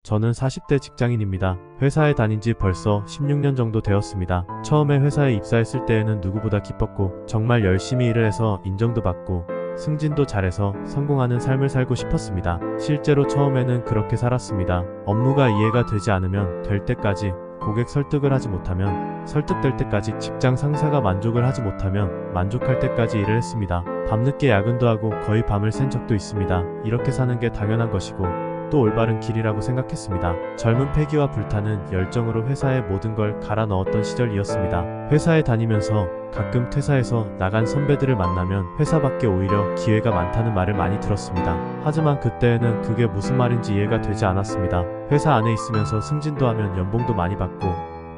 저는 40대 직장인입니다. 회사에 다닌 지 벌써 16년 정도 되었습니다. 처음에 회사에 입사했을 때에는 누구보다 기뻤고 정말 열심히 일을 해서 인정도 받고 승진도 잘해서 성공하는 삶을 살고 싶었습니다. 실제로 처음에는 그렇게 살았습니다. 업무가 이해가 되지 않으면 될 때까지, 고객 설득을 하지 못하면 설득될 때까지, 직장 상사가 만족을 하지 못하면 만족할 때까지 일을 했습니다. 밤늦게 야근도 하고 거의 밤을 샌 적도 있습니다. 이렇게 사는 게 당연한 것이고 또 올바른 길이라고 생각했습니다. 젊은 패기와 불타는 열정으로 회사의 모든 걸 갈아 넣었던 시절이었습니다. 회사에 다니면서 가끔 퇴사해서 나간 선배들을 만나면 회사 밖에 오히려 기회가 많다는 말을 많이 들었습니다. 하지만 그때에는 그게 무슨 말인지 이해가 되지 않았습니다. 회사 안에 있으면서 승진도 하면 연봉도 많이 받고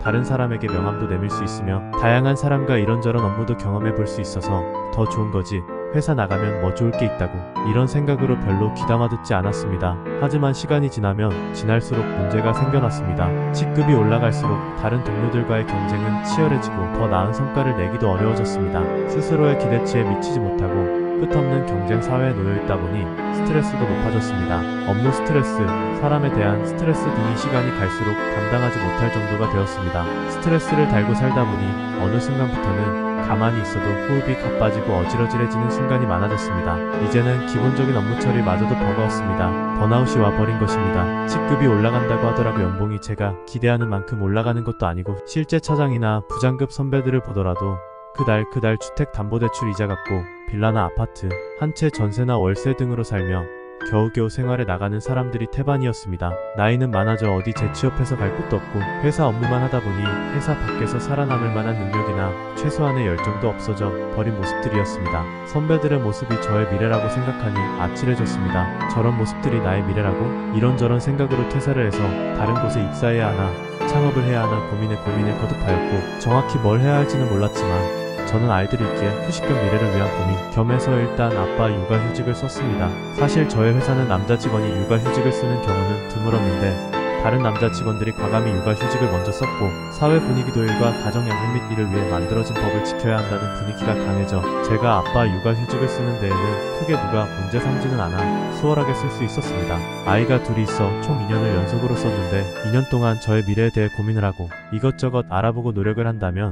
다른 사람에게 명함도 내밀 수 있으며 다양한 사람과 이런저런 업무도 경험해 볼 수 있어서 더 좋은 거지, 회사 나가면 뭐 좋을 게 있다고, 이런 생각으로 별로 귀담아 듣지 않았습니다. 하지만 시간이 지나면 지날수록 문제가 생겨났습니다. 직급이 올라갈수록 다른 동료들과의 경쟁은 치열해지고 더 나은 성과를 내기도 어려워졌습니다. 스스로의 기대치에 미치지 못하고 끝없는 경쟁 사회에 놓여있다 보니 스트레스도 높아졌습니다. 업무 스트레스, 사람에 대한 스트레스 등이 시간이 갈수록 감당하지 못할 정도가 되었습니다. 스트레스를 달고 살다 보니 어느 순간부터는 가만히 있어도 호흡이 가빠지고 어지러지해지는 순간이 많아졌습니다. 이제는 기본적인 업무 처리마저도 버거웠습니다. 번아웃이 와버린 것입니다. 직급이 올라간다고 하더라도 연봉이 제가 기대하는 만큼 올라가는 것도 아니고, 실제 차장이나 부장급 선배들을 보더라도 그달 주택담보대출 이자 갚고 빌라나 아파트, 한 채 전세나 월세 등으로 살며 겨우겨우 생활에 나가는 사람들이 태반이었습니다. 나이는 많아져 어디 재취업해서 갈 곳도 없고 회사 업무만 하다 보니 회사 밖에서 살아남을 만한 능력이나 최소한의 열정도 없어져 버린 모습들이었습니다. 선배들의 모습이 저의 미래라고 생각하니 아찔해졌습니다. 저런 모습들이 나의 미래라고? 이런저런 생각으로 퇴사를 해서 다른 곳에 입사해야 하나, 창업을 해야 하나 고민에 거듭하였고, 정확히 뭘 해야 할지는 몰랐지만 저는 아이들이 있기에 휴식겸 미래를 위한 고민 겸해서 일단 아빠 육아휴직을 썼습니다. 사실 저의 회사는 남자 직원이 육아휴직을 쓰는 경우는 드물었는데 다른 남자 직원들이 과감히 육아휴직을 먼저 썼고, 사회 분위기도 일과 가정 양립 및 이를 위해 만들어진 법을 지켜야 한다는 분위기가 강해져 제가 아빠 육아휴직을 쓰는 데에는 크게 누가 문제 삼지는 않아 수월하게 쓸 수 있었습니다. 아이가 둘이 있어 총 2년을 연속으로 썼는데 2년 동안 저의 미래에 대해 고민을 하고 이것저것 알아보고 노력을 한다면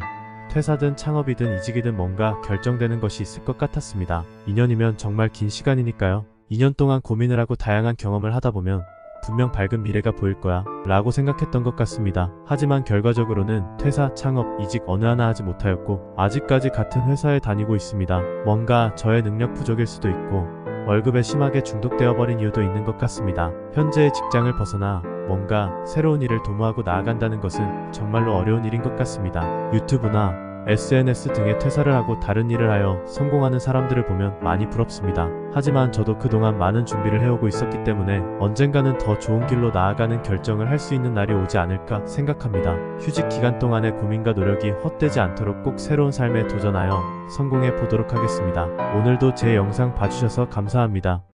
퇴사든 창업이든 이직이든 뭔가 결정되는 것이 있을 것 같았습니다. 2년이면 정말 긴 시간이니까요. 2년 동안 고민을 하고 다양한 경험을 하다 보면 분명 밝은 미래가 보일 거야 라고 생각했던 것 같습니다. 하지만 결과적으로는 퇴사, 창업, 이직 어느 하나 하지 못하였고 아직까지 같은 회사에 다니고 있습니다. 뭔가 저의 능력 부족일 수도 있고 월급에 심하게 중독되어 버린 이유도 있는 것 같습니다. 현재의 직장을 벗어나 뭔가 새로운 일을 도모하고 나아간다는 것은 정말로 어려운 일인 것 같습니다. 유튜브나 SNS 등에 퇴사를 하고 다른 일을 하여 성공하는 사람들을 보면 많이 부럽습니다. 하지만 저도 그동안 많은 준비를 해오고 있었기 때문에 언젠가는 더 좋은 길로 나아가는 결정을 할 수 있는 날이 오지 않을까 생각합니다. 휴직 기간 동안의 고민과 노력이 헛되지 않도록 꼭 새로운 삶에 도전하여 성공해 보도록 하겠습니다. 오늘도 제 영상 봐주셔서 감사합니다.